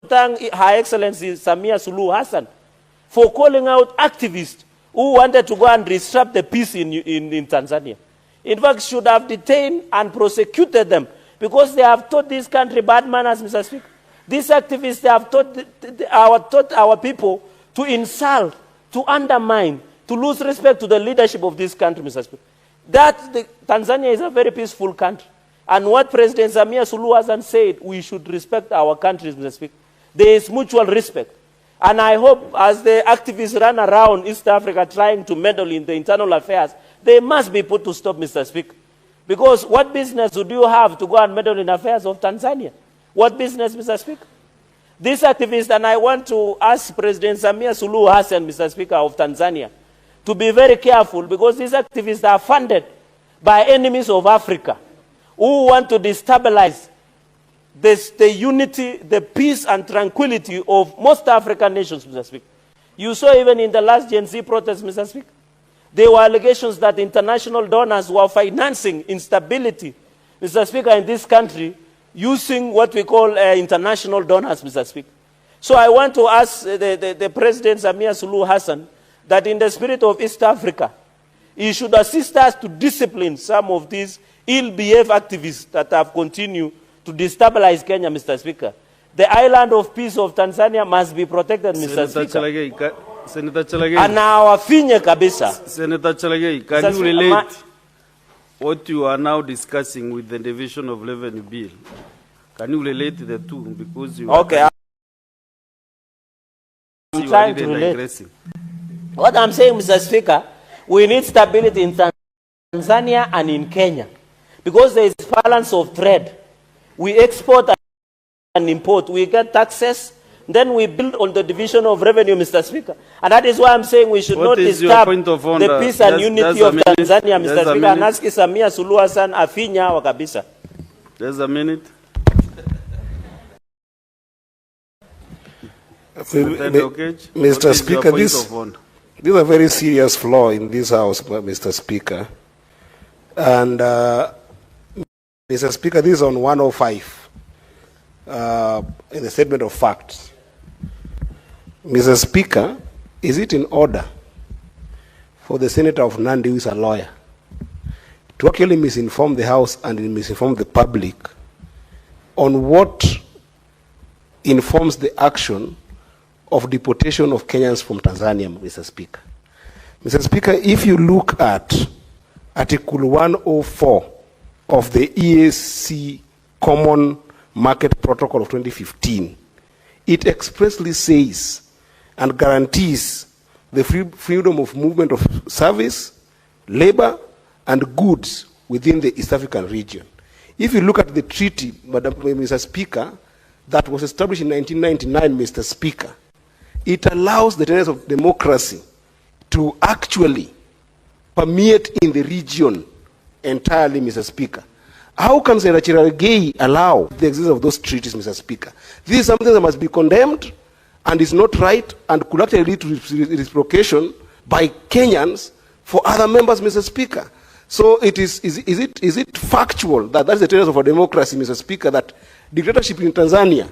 thank Her Excellency Samia Suluhu Hassan for calling out activists who wanted to go and disrupt the peace in Tanzania. In fact, should have detained and prosecuted them because they have taught this country bad manners, Mr. Speaker. These activists, they have taught our people to insult, to undermine, to lose respect to the leadership of this country, Mr. Speaker. Tanzania is a very peaceful country. And what President Samia Suluhu Hassan said, we should respect our countries, Mr. Speaker. There is mutual respect. And I hope as the activists run around East Africa trying to meddle in the internal affairs, they must be put to stop, Mr. Speaker. Because what business would you have to go and meddle in affairs of Tanzania? What business, Mr. Speaker? These activists, and I want to ask President Samia Suluhu Hassan, Mr. Speaker, of Tanzania, to be very careful because these activists are funded by enemies of Africa who want to destabilize the unity, the peace and tranquility of most African nations, Mr. Speaker. You saw even in the last Gen Z protest, Mr. Speaker, there were allegations that international donors were financing instability, Mr. Speaker, in this country using what we call international donors, Mr. Speaker. So I want to ask the President Samia Suluhu Hassan that in the spirit of East Africa, he should assist us to discipline some of these ill-behaved activists that have continued to destabilize Kenya, Mr. Speaker. The island of peace of Tanzania must be protected, Mr. Speaker. Senator Cherargei. Anawafinye kabisa. Senator Cherargei, can you relate what you are now discussing with the Division of Revenue Bill? Can you relate the two? Because you okay. I'm trying to relate. What I'm saying, Mr. Speaker, we need stability in Tanzania and in Kenya. Because there is balance of trade. We export and import. We get taxes. Then we build on the division of revenue, Mr. Speaker. And that is why I'm saying we should not disturb the peace and unity of Tanzania, Mr. Speaker. And ask Samia Suluhu Hassan afinya wakabisa. There's a minute. Mr. Speaker, this is a very serious flaw in this House, Mr. Speaker. And, Mr. Speaker, this is on 105 in the statement of facts. Mr. Speaker, is it in order for the Senator of Nandi, who is a lawyer, to actually misinform the House and misinform the public on what informs the action of deportation of Kenyans from Tanzania, Mr. Speaker? Mr. Speaker, if you look at Article 104 of the EAC Common Market Protocol of 2015, it expressly says and guarantees the freedom of movement of service, labor, and goods within the East African region. If you look at the treaty, Mr. Speaker, that was established in 1999, Mr. Speaker, it allows the tenets of democracy to actually permeate in the region entirely, Mr. Speaker. How can Senator Cherargei allow the existence of those treaties, Mr. Speaker? This is something that must be condemned and is not right and could actually lead to reciprocation by Kenyans for other members, Mr. Speaker. So is it factual that that's the tenets of our democracy, Mr. Speaker, that dictatorship in Tanzania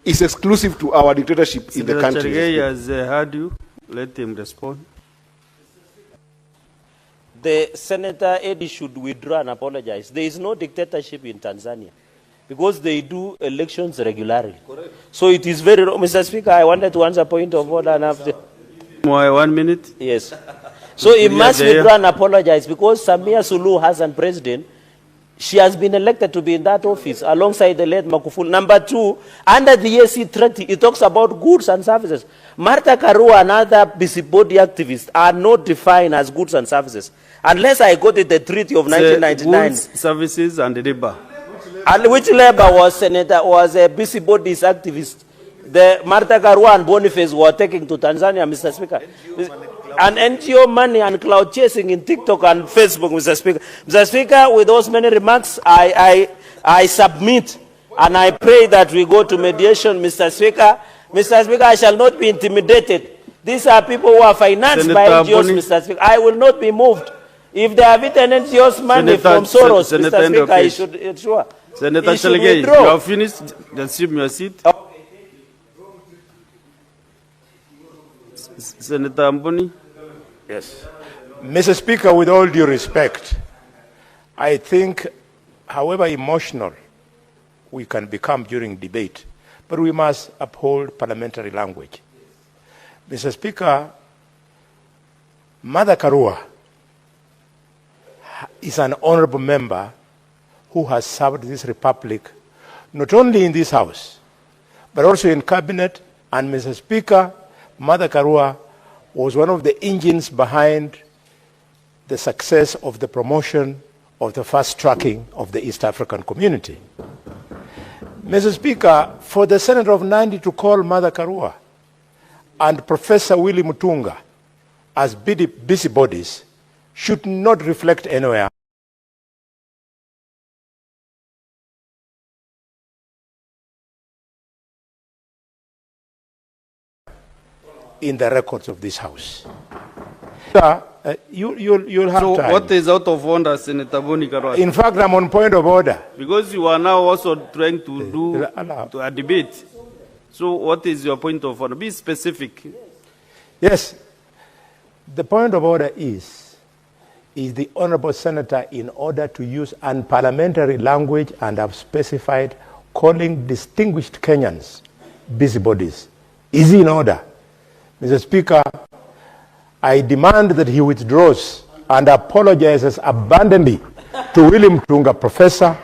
is exclusive to our dictatorship in the country? Senator Cherargei has heard you. Let him respond. The Senator Eddie should withdraw and apologize. There is no dictatorship in Tanzania because they do elections regularly. Correct. So it is very wrong. Mr. Speaker, I wanted to answer point of order and after. 1 minute? Yes. So he must withdraw and apologize because Samia Suluhu Hassan, president, she has been elected to be in that office alongside the late Magufuli. Number 2, under the EAC treaty, it talks about goods and services. MARTHA Karua and other busybody activists are not defined as goods and services. Unless I got it, the treaty of 1999. Goods, services and labor. And which labor was a busybody activist? The MARTHA Karua and Boniface were taking to Tanzania, Mr. Speaker. And NGO money and cloud chasing in TikTok and Facebook, Mr. Speaker. Mr. Speaker, with those many remarks, I submit and I pray that we go to mediation, Mr. Speaker. Mr. Speaker, I shall not be intimidated. These are people who are financed by NGOs, Mr. Speaker. I will not be moved. If they have eaten NGOs money from Soros, Mr. Speaker, I should ensure. Senator Cherargei, you have finished. Assume your seat. Okay. Senator Boni. Yes. Mr. Speaker, with all due respect, I think, however emotional we can become during debate, but we must uphold parliamentary language. Mr. Speaker, MARTHA Karua is an honorable member who has served this republic not only in this House, but also in cabinet. And Mr. Speaker, MARTHA Karua was one of the engines behind the success of the promotion of the fast tracking of the East African community. Mr. Speaker, for the Senator of Nandi to call MARTHA Karua and Professor Willie Mutunga as busybodies should not reflect anywhere in the records of this House. You'll have so time. What is out of order, Senator Boni Khalwale? In fact, I'm on point of order. Because you are now also trying to do a debate. So what is your point of order? Be specific. Yes. The point of order is the Honorable Senator, in order to use unparliamentary language, and have specified calling distinguished Kenyans busybodies, is in order. Mr. Speaker, I demand that he withdraws and apologizes abundantly to William Tunga, Professor,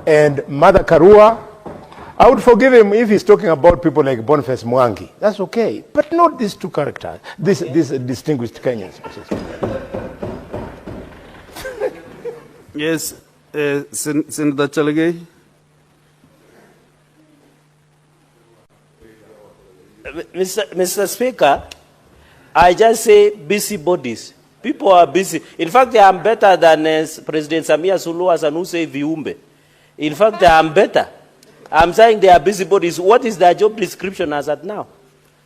and MARTHA Karua. I would forgive him if he's talking about people like Boniface Mwangi. That's okay. But not these two characters, these distinguished Kenyans. Yes, Senator Cherargei. Mr. Speaker, I just say busybodies. People are busy. In fact, they are better than President Samia Suluhu Hassan, who say viumbe. In fact, they are better. I'm saying they are busybodies. What is their job description as at now?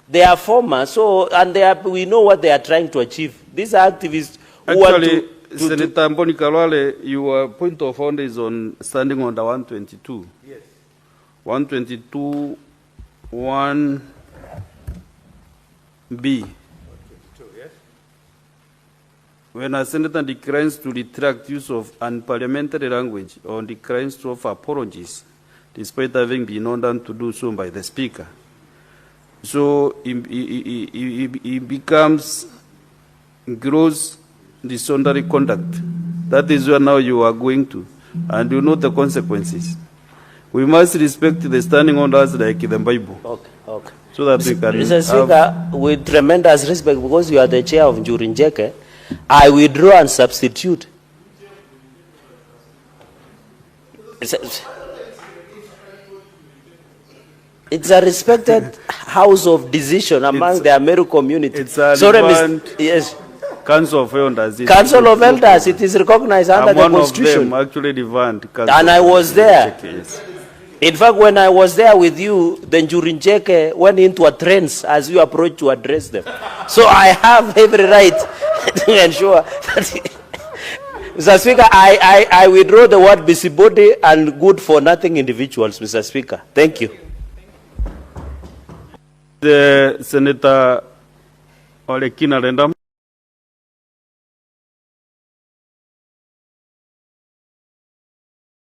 They are former, so, and we know what they are trying to achieve. These are activists who actually, want to... Senator Boni Khalwale, your point of order is on standing under 122. Yes. 122, 1B. When a senator declines to retract use of unparliamentary language or declines to offer apologies, despite having been ordered to do so by the Speaker. So he becomes gross disorderly conduct. That is where now you are going to, and you know the consequences. We must respect the standing orders like in the Bible. Okay, okay. So that we can Mr. Speaker, with tremendous respect, because you are the chair of Njurinjeke, I withdraw and substitute. It's a respected house of decision among the Ameru community. It's a yes. Council of Elders. Council of Elders, it is recognized under the Constitution. One of them actually revamped. And I was there. Yes. In fact, when I was there with you, the Njurinjeke went into a trance as you approached to address them. So I have every right to ensure that... Mr. Speaker, I withdraw the word busybody and good for nothing individuals, Mr. Speaker. Thank you. The Senator Olekina Rendam.